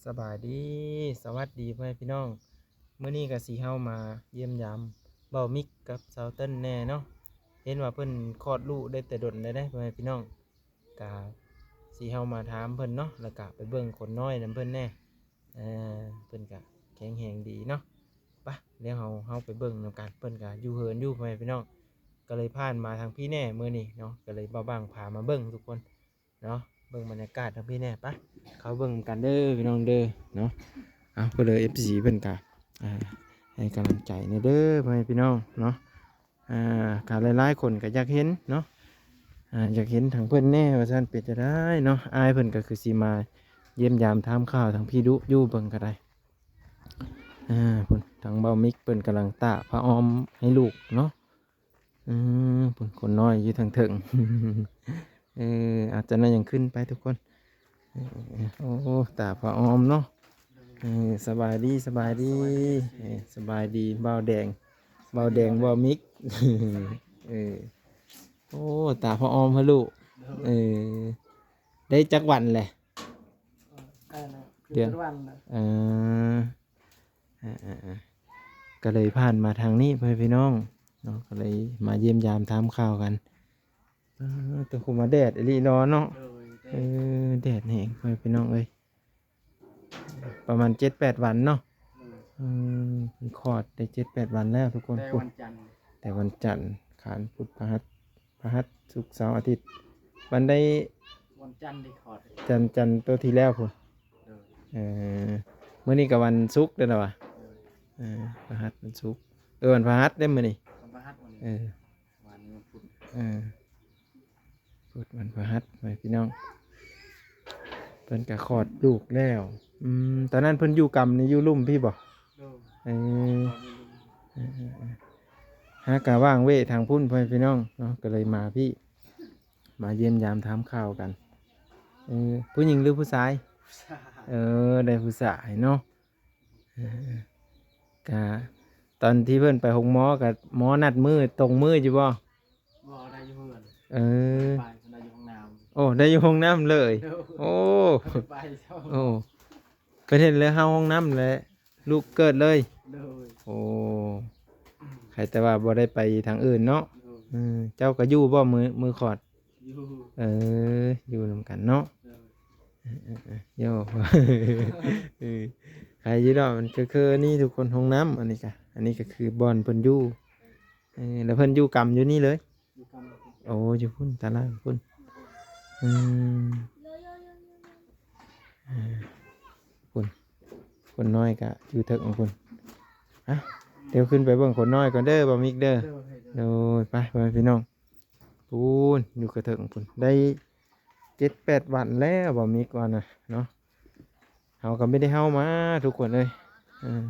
สบายดีสวัสดีพ่อแม่พี่น้องเมื่อนี้ก็สีเฮามาเยี่ยมยามเบามิกกับสาวเติ้ลแน่เนาะเห็นว่าเพิ่นคลอดลูกได้แต่ดนได้พ่อแม่พี่น้องกะสีเฮามาถามเพิ่นเนาะแล้วก็ไปเบิ่งคนน้อยนำเพิ่นแน่เอเพิ่นก็แข็งแรงดีเนาะไปเดี๋ยวเฮาไปเบิ่งนำกันเพิ่นก็อยู่เหินอยู่พ่อแม่พี่น้องก็เลยผ่านมาทางพี่แน่มื้อนี้เนาะก็เลยเบาบางพามาเบิ่งทุกคนเนาะเบิ่งบรรยากาศทางพี่แน่ปะ เขาเบิ่งกันเด้อพี่น้องเด้อเนาะเอาเพื่อเลย FC เพิ่นกะให้กำลังใจในเด้อพ่อแม่พี่น้องเนาะการหลายๆคนก็อยากเห็นเนาะอยากเห็นทางเพิ่นแน่ว่าซั่นเป็นจะได้เนาะอายเพิ่นก็คือสิมาเยี่ยมยามถามข่าวทางพี่ดุอยู่เบิ่งก็ได้เพิ่นทางเบามิกเพิ่นกำลังตะพระออมให้ลูกเนาะเพิ่นคนน้อยอยู่ทางถึงอาจจะนั่นยังขึ้นไปทุกคน โอ้ตาพระออมเนาะสบายดีสบายดีสบายดีเบาแดงเบาแดงเบามิกเออโอ้ตาพระออมฮะลูกเออได้จักวันแหละเดือนเออก็เลยผ่านมาทางนี้เพื่อนพี่น้องเนาะก็เลยมาเยี่ยมยามถามข่าวกันตัวคุมาแดดอลีร้อนเนาะแดดแห้งเพื่อนพี่น้องเอ้ยประมาณ7-8 วันเนาะคลอดได้7-8 วันแล้วทุกคนแต่วันจันทร์ขานพุธพฤหัสศุกร์เสาร์อาทิตย์วันได้วันจันทร์ที่คลอดจันทร์ตัวที่แล้วพุ่นเมื่อนี้กับวันศุกร์เด้อนะวะพฤหัสวันศุกร์วันพฤหัสได้มื้อนี้วันพฤหัสวันนี้วันพุธพุธวันพฤหัสไปพี่น้องเพิ่นก็คลอดลูกแล้วตอนนั้นเพิ่นอยู่กำนี่อยู่ลุ่มพี่บ่หากะว่างเว้ทางพุ่นพ่อพี่น้องเนาะก็เลยมาพี่มาเยี่ยมยามถามข่าวกันผู้หญิงหรือผู้ชายได้ผู้ชายเนาะกะตอนที่เพิ่นไปหงหมอกับหมอนัดมือตรงมืออยู่บ่ได้อยู่เพื่อนไปได้อยู่ห้องน้ำโอ้ได้อยู่ห้องน้ำเลยโอ้ไปโอ้ก็เห็นเลยเข้าห้องน้ำเลยลูกเกิดเลยโอ้ใครแต่ว่าบ่ได้ไปทางอื่นเนาะเจ้าก็อยู่บ่มือขอดอยู่นำกันเนาะโย่ใครอยู่ดอกมันก็คือนี่ทุกคนห้องน้ำอันนี้ก็คือบอนเพิ่นอยู่แล้วเพิ่นอยู่กำอยู่นี่เลยโอ้อยู่พุ่นตาล่างพุ่นคนน้อยก็อยู่เถิงของคุณเดี๋ยวขึ้นไปเบิ่งคนน้อยก่อนเด้อบ่มิกเด้อโดยไปพี่น้องปูนอยู่กระเถิงคุณได้7-8 วันแล้วบ่มิกว่านะเนาะเขาก็ไม่ได้เฮามาทุกคนเลย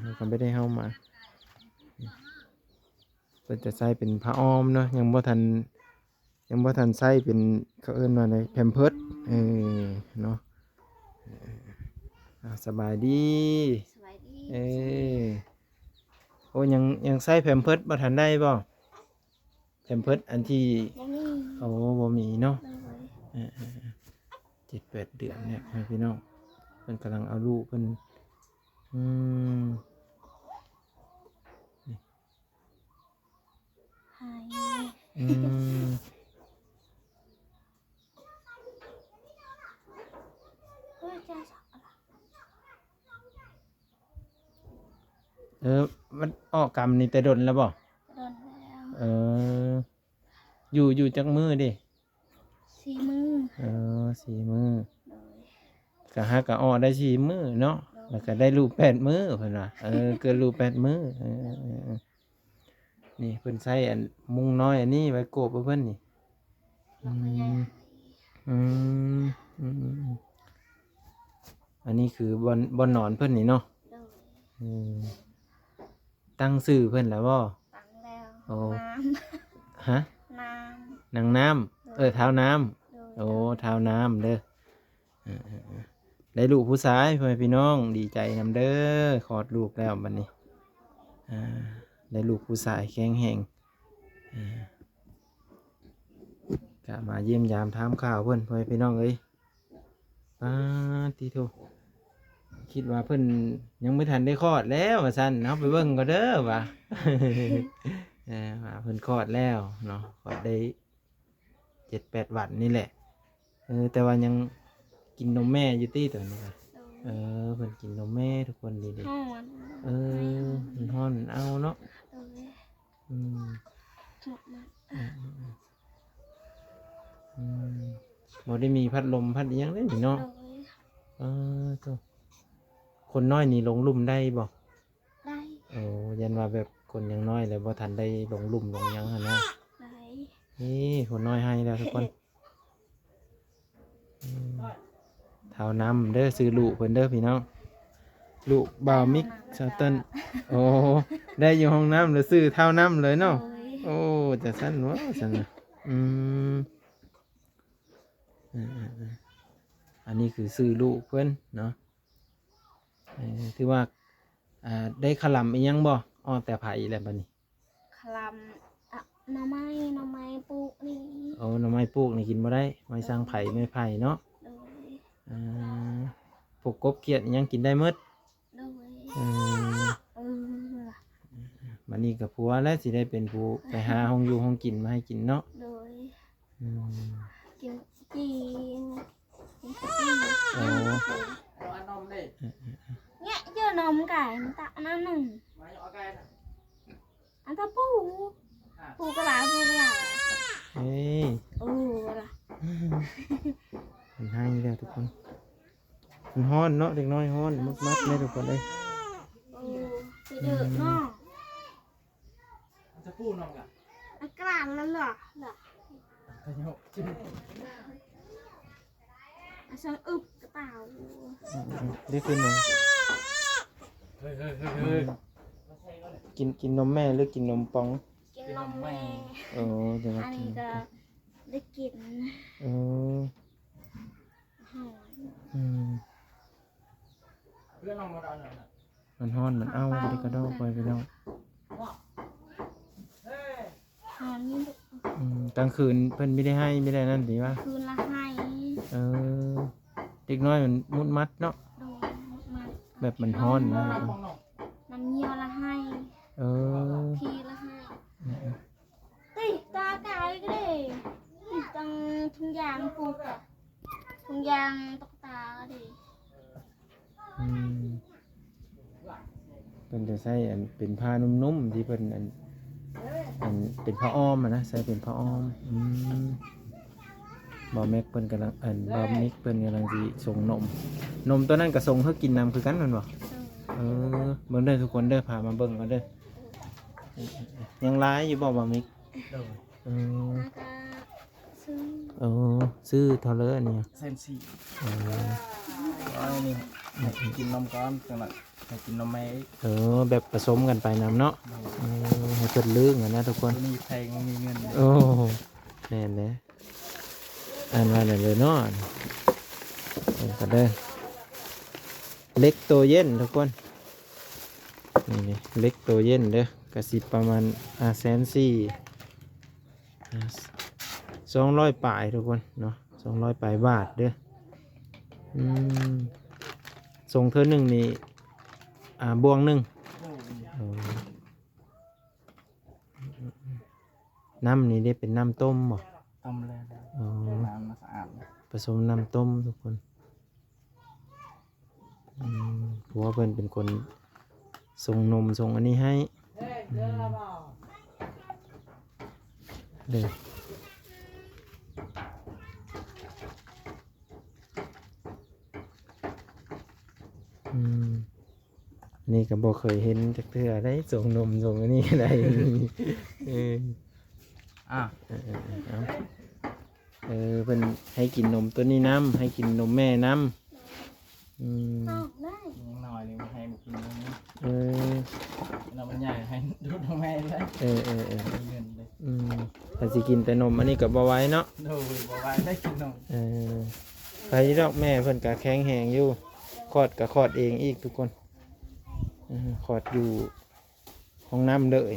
เขาก็ไม่ได้เฮามาเพิ่นจะใส่เป็นผ้าอ้อมเนาะยังบ่ทันใส่เป็นเขาเอิ้นว่าในแพมเพิร์สเนาะสบายดีโอ้ยังใส่แพมเพิร์สบ่ทันได้บ่แพมเพิร์สอันที่โอ้บ่มีเนาะ7-8 เดือนเนี่ยพี่น้องเพิ่นกำลังเอาลูกเพิ่นมันออกกรรมนี่แต่ดนแล้วบ่อยู่จักมือดิ4 มื้อ4 มื้อกะหากะออได้4 มื้อเนาะแล้วก็ได้ลูก8 มื้อเพิ่นว่าเกิดลูก8 มื้อนี่เพิ่นใส่อันมุงน้อยอันนี้ไว้โกบเพิ่นนี่อันนี้คือบอนนอนเพิ่นนี่เนาะตั้งชื่อเพิ่นแล้วบ่ตั้งแล้วโอ้ฮะนางน้ำเท้าน้ำโอ้เท้าน้ำเด้อได้ลูกผู้ชายพ่อแม่พี่น้องดีใจนำเด้อคลอดลูกแล้วบัดนี้ได้ลูกผู้ชายแข็งแรงก็มาเยี่ยมยามถามข่าวเพิ่นพ่อแม่พี่น้องเอ้ยติโท คิดว่าเพิ่นยังไม่ทันได้คลอดแล้วว่าซั่นเนาะไปเบิ่งก็เด้อว่ะ ว่าเพิ่นคลอดแล้วเนาะคลอดได้7-8 วันนี่แหละแต่ว่ายังกินนมแม่อยู่ติตัวนี้ค่ะ โดย เพิ่นกินนมแม่ทุกคนดี ฮ้อน มันฮ้อนเอาเนาะ โดย อืม หมดมัน อืมบ่ได้มีพัดลมพัดอิหยังเลยนี่ โด เนาะ ย ตัวคนน้อยนี่ลงลุ่มได้บ่ ได้ โอ้ยันว่าแบบคนยังน้อยเลยบ่ทันได้ลงลุ่มลงหยังหั่นนะ ได้ นี่คนน้อยให้แล้วทุกคนเท้าน้ำเด้อซื้อลูกเพิ่นเด้อพี่น้องลูกบ่าวมิกซาเติ้ลโอ้ได้อยู่ห้องน้ำแล้วซื้อเท้าน้ำเลย โด เนาะ ย โอ้จะสั้นวะสั้นนะอืมอันนี้คือซื้อลูกเพิ่นเนาะถือว่าได้ขลำอีกยังบ่อ้อแต่ไผ่แหละบัดนี้ คลำอะหน่อไม้ปลูกนี่ เอาหน่อไม้ปลูกนี่กินบ่ได้ไม้สร้างไผ่ไม่ไผ่เนาะ โดย อ่าพวกกบเขียดอิหยังกินได้หมด โดย อืม เออ บัดนี้กับผัวแล้วสิได้เป็นผู้ไปหาห้องอยู่ห้องกินมาให้กินเนาะ โดย อืม กินจีนกินจีน โอ้ เอาอันนมดิ เนี่ยเจอนมไก่มันตักอันนั้นหนึ่ง มาเอาไก่น่ะ อันตะปูกระลาปูกระลา เฮ้ย โอ้ล่ะ มันให้แล้วทุกคนมันฮ้อนเนาะเด็กน้อยฮ้อนมัดๆเลยทุกคนเลย โอ้ไปเดือดเนาะ มันจะพูดน้องอ่ะ อันกลางนั่นเหรอขยโยจิ้ม อันสังอึบกระเป๋า ได้ขึ้นเลย เฮ้ยเฮ้ยเฮ้ยเฮ้ย กินนมแม่หรือกินนมปอง กินนมแม่ เออจะมา อัน กิน นี้ก็ได้กิน เออ หอม อืม เพื่อนน้องมาเอาหน่อยนะ มันฮ้อนมันเอาไปกระดอกไปไปแล้ว เฮ้ย หอมนี่ กลางคืนเพิ่นไม่ได้ให้ไม่ได้นั่นดีว่า คืนละให้ เออเด็กน้อยมันมุดมัดเนาะ โดนมัน แบบมันฮ้อนนะ น้องน้อง น้ำเยี่ยวละให้ เออ ทีละให้ติตาไก่ก็ได้ติตังทุงยางปลูกอะทุงยางตกตาก็ได้ อืมเพิ่นจะใส่อันเป็นผ้านุ่มๆที่เพิ่นอันเป็นผ้าอ้อมอะนะใส่เป็นผ้าอ้อมบ่แม็กเพิ่นกำลังบ่มิกเพิ่นกำลังสิส่งนมตัวนั้นก็ส่งเฮากินนํคือกันแม่นบ่เบิ่งเด้อทุกคนเด้อพามาเบิ่งกันเด้อยังหลายอยู่บ่มิก เดี๋ยว เออ แล้วก็ซื้อ ซื้อเท่าเลยอันเนี่ย เซนซี่ เออ อันนี้กินนมก้อนจังหวะให้กินนมแม่ แบบผสมกันไปนํเนาะให้เพิ่นลึกอะนะทุกคน ตัวนี้แพงมีเงิน โอ้แน่นเลยอ่านว่าอะไรเลยเนาะก็ได้เล็กตัวเย็นทุกคนนี่เล็กตัวเย็นเด้อกระสิประมาณ200 ปลายทุกคนเนาะ200 ปลายบาทเด้อส่งเธอหนึ่งนี่บวงหนึ่งน้ำนี่ได้เป็นน้ำต้มบ่ ต้มเลยนะ อ๋อ น้ำมาสะอาด ผสมน้ำต้มทุกคนเพราะว่าเพิ่นเป็นคนส่งนมส่งอันนี้ให้เลยนี่ก็บอกเคยเห็นจากเทื่อได้ส่งนมส่งอันนี้อะไรอ่ะเพิ่นให้กินนมตัวนี้น้ำให้กินนมแม่น้ำออกได้ ยังหน่อยนึงให้กินนม เ เรามันใหญ่ให้ดูนมแม่เลย มีเงินเลย ถ้าสิกินแต่นมอันนี้ก็บ่ไหว้เนาะ ดูบอกว่าได้กินนม ไปดอกแม่เพิ่นก็แข็งแรงอยู่คลอดก็คลอดเองอีกทุกคนคลอดอยู่ห้องน้ำเลย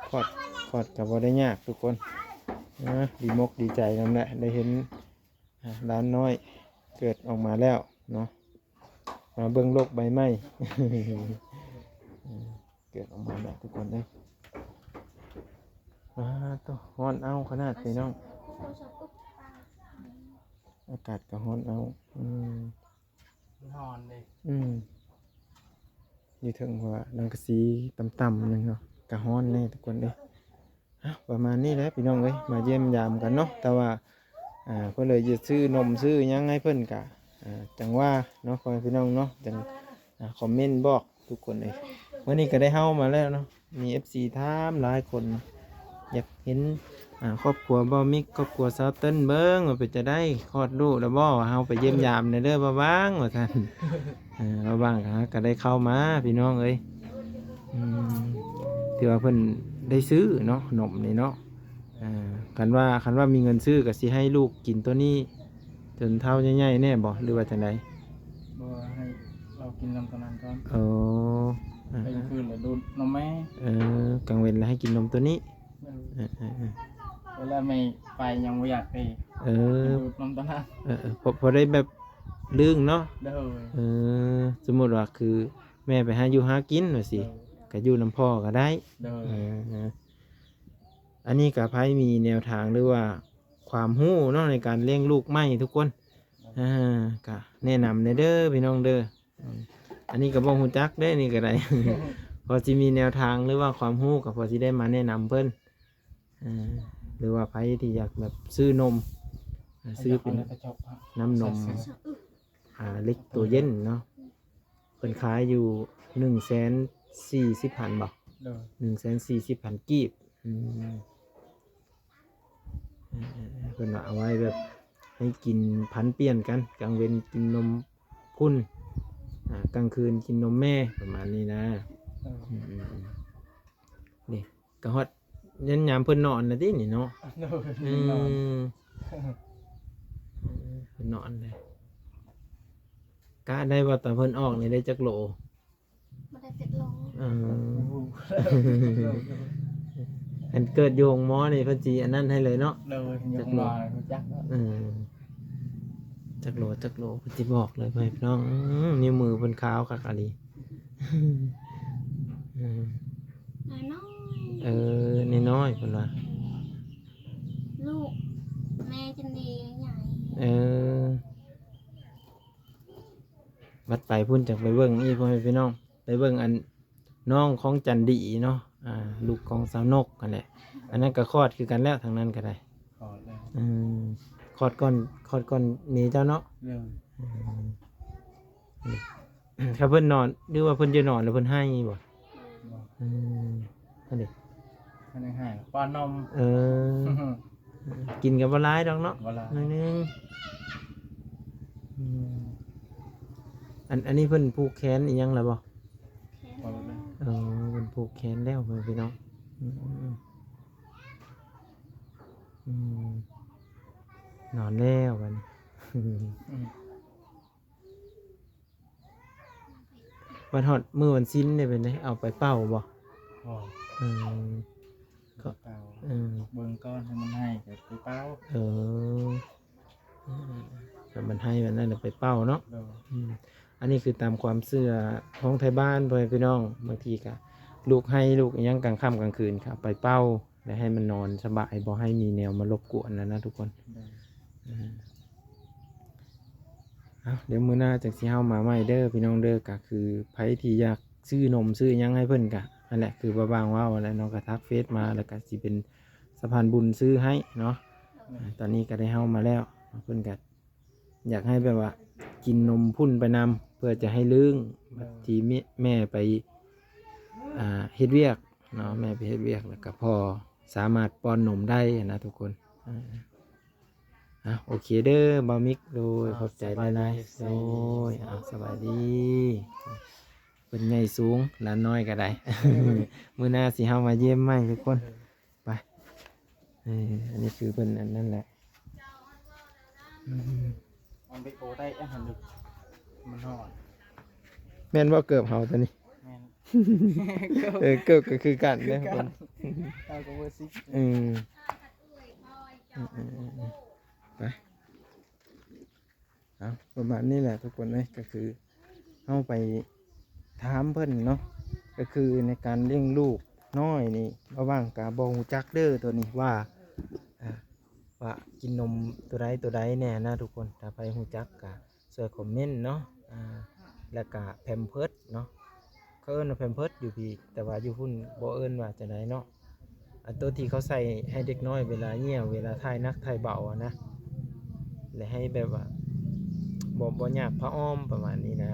คลอดก็บ่ได้ยากทุกคนดีมกดีใจนำแหละได้เห็น ร้านน้อยเกิดออกมาแล้วเนาะมาเบิ่งโลกใบไม้ เกิดออกมาแล้วทุกคนเลยตัวฮ้อนเอาขนาดนี้น้องอากาศก็ฮ้อนเอานอนเลย อยู่ถึงว่านังกะสีต่ำๆนึงเนาะกะฮ้อนแน่ทุกคนเลยประมาณนี้แหละพี่น้องเอ้ยมาเยี่ยมยามกันเนาะแต่ว่าเพิ่นเลยจะซื้อนมซื้อหยังให้เพิ่นกะจังว่าเนาะพี่น้องเนาะจังคอมเมนต์บอกทุกคนเลยวันนี้ก็ได้เฮามาแล้วเนาะมี FC ถามหลายคนอยากเห็นครอบครัวบ่มิกครอบครัวสาวเติ้นเบิ่งว่าเป็นจะได้คลอดลูกแล้วบ่ว่าเฮาไปเยี่ยมยามในเด้อบ่บ้างว่าซั่นบ่บ้างก็ได้เข้ามาพี่น้องเอ้ยถือว่าเพิ่นได้ซื้อเนาะนมนี่เนาะคันว่ามีเงินซื้อก็สิให้ลูกกินตัวนี้จนเท่าใหญ่ๆแน่บ่หรือว่าจังได๋บ่ให้เรากินนมตอนนั้นก่อน ไปคืนแล้วดูนมแม่กลางเว้นแล้วให้กินนมตัวนี้เวลาไม่ไปยังไม่อยากไปดูนมตอนนั้นพอได้แบบลึงเนาะสมมติว่าคือแม่ไปหาอยู่หากินว่าสิก็อยู่น้ำพ่อก็ได้อันนี้กับไพ่มีแนวทางหรือว่าความรู้เนาะในการเลี้ยงลูกไม่ทุกคนก็แนะนำในเด้อพี่น้องเด้ออันนี้ก็บ่ฮู้จักได้นี่ก็ได้ พอสิมีแนวทางหรือว่าความรู้ก็พอสิได้มาแนะนำเพิ่นหรือว่าไผที่อยากแบบซื้อนมซื้อเป็นน้ำนมเล็กตัวเย็นเนาะเพิ่นขายอยู่140,000 บาท 140,000 กีบเพิ่นว่าเอาไว้แบบให้กินพันเปลี่ยนกันกลางเว้นกินนมคุณกลางคืนกินนมแม่ประมาณนี้นะนี่กระฮอดยันยามเพิ่นนอนนะที่นี่เนาะเพิ่นนอนเลยกะได้ว่าตอนเพิ่นออกนี่ได้จักโลบ่ได้7 โลอันเกิดอยู่ห้องหมอนี่เพิ่นสิอันนั้นให้เลยเนาะจักโลจักจักโลเพิ่นสิบอกเลยพี่น้องนิ้วมือเพิ่นขาวคักอะลีน้อยเพิ่นว่าลูกแม่จันดีใหญ่บัดไปพุ่นจักไปเบิ่งอีพ่อแม่พี่น้องไปเบิ่งอันน้องของจันดีเนาะลูกของสาวนกนั่นแหละอันนั้นก็คลอดคือกันแล้วทางนั้นก็ได้คลอดแล้วคลอดก่อนมีเจ้าเนาะถ้าเพิ่นนอนหรือว่าเพิ่นจะนอนแล้วเพิ่นให้บ่นั่นดิอันนี้ให้ป้อนนมกินกับบ่หลายดอกเนาะนิดนึงอันนี้เพิ่นผูกแขนอีหยังล่ะบ่เพิ่นผูกแขนแล้วพี่น้องนอนแล้วกันวันฮอดมื้อวันสิ้นได้เป็นไดเอาไปเป่าบ่ก็เป่าเบิ่งก้อนให้มันให้ไปเป่าแต่มันให้มันนั่นไปเป่าเนาะอันนี้คือตามความเชื่อของไทยบ้านพี่น้องบางทีก็ลูกให้ลูกยังกลางค่ำกลางคืนครับไปเป่าแล้วให้มันนอนสบายบ่ให้มีแนวมารบกวนนะทุกคนเดี๋ยวมื้อหน้าจากสิเฮามาใหม่เด้อพี่น้องเด้อก็คือไผที่อยากซื้อนมซื้อยังให้เพิ่นกะนั่นแหละคือบ่บางว่าแล้วน้องก็ทักเฟซมาแล้วก็สิเป็นสะพานบุญซื้อให้เนาะตอนนี้ก็ได้เฮามาแล้วเพิ่นก็อยากให้แบบว่ากินนมพุ่นไปนำเพื่อจะให้ลึงที่แม่ไปเฮ็ดเวียกเนาะแม่ไปเฮ็ดเวียกแล้วก็พ่อสามารถป้อนนมได้นะทุกคนโอเคเด้อบามิกโดยขอบใจหลายๆโอ้ยสบายดีเป็นใหญ่สูงหลานน้อยก็ได้ มื้อหน้าสิเฮามาเยี่ยมใหม่ทุกคนไปอันนี้คือเป็นอันนั้นแหละมันไปโกได้หันดึกมันหอดแม่นว่าเกือบเฮาตัวนี้เกือบก็คือกันนะคนเอาก็เวอร์ซิไป เอาประมาณนี้แหละทุกคนเลยก็คือเฮาไปถามเพิ่นเนาะก็คือในการเลี้ยงลูกน้อยนี่ระหว่างกาบ่ฮู้จักเด้อตัวนี้ว่าอ่าว่ากินนมตัวใดแน่นะทุกคนถ้าไปฮู้จักก็ช่วยคอมเมนต์เนาะแล้วก็แพมเพิร์สเนาะเขาเอิ้นว่าแพมเพิร์สอยู่พี่แต่ว่าอยู่พุ่นบ่เอิ้นว่าจังไดเนาะอันตัวที่เขาใส่ให้เด็กน้อยเวลาเหี่ยวเวลาถ่ายหนักถ่ายเบาอะนะและให้แบบว่าบ่ยากพระอ้อมประมาณนี้นะ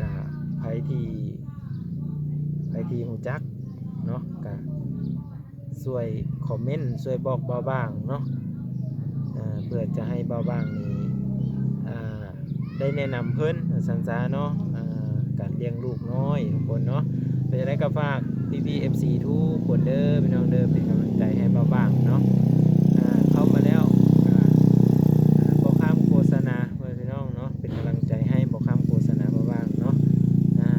กะไผที่ฮู้จักเนาะกะช่วยคอมเมนต์ช่วยบอกเบาบางเนาะเพื่อจะให้เบาบางนี้ได้แนะนำเพิ่นสันซาเนาะการเลี้ยงลูกน้อยทุกคนเนาะเป็นจังไดก็ฝาก พี่ FC ทุกคนเด้อพี่น้องเด้อเป็นกำลังใจให้เบาบางเนาะเข้ามาแล้วบ่ข้ามโฆษณาเพื่อนพี่น้องเนาะเป็นกำลังใจให้บ่ข้ามโฆษณาเบาบางเนาะ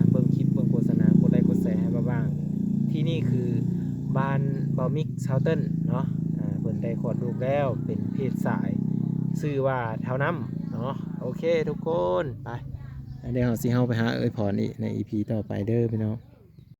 เบิ่งคลิปเบิ่งโฆษณากดไลค์กดแชร์ให้เบาบางที่นี่คือบ้านเบามิกเซาเทิลเนาะเพิ่นได้คลอดลูกแล้วเป็นเพศสายชื่อว่าเท่าน้ำเนาะโอเคทุกคนไปเดี๋ยวเราสิเฮาไปหาเอ้ยพรอีกใน EP ต่อไปเด้อพี่น้อง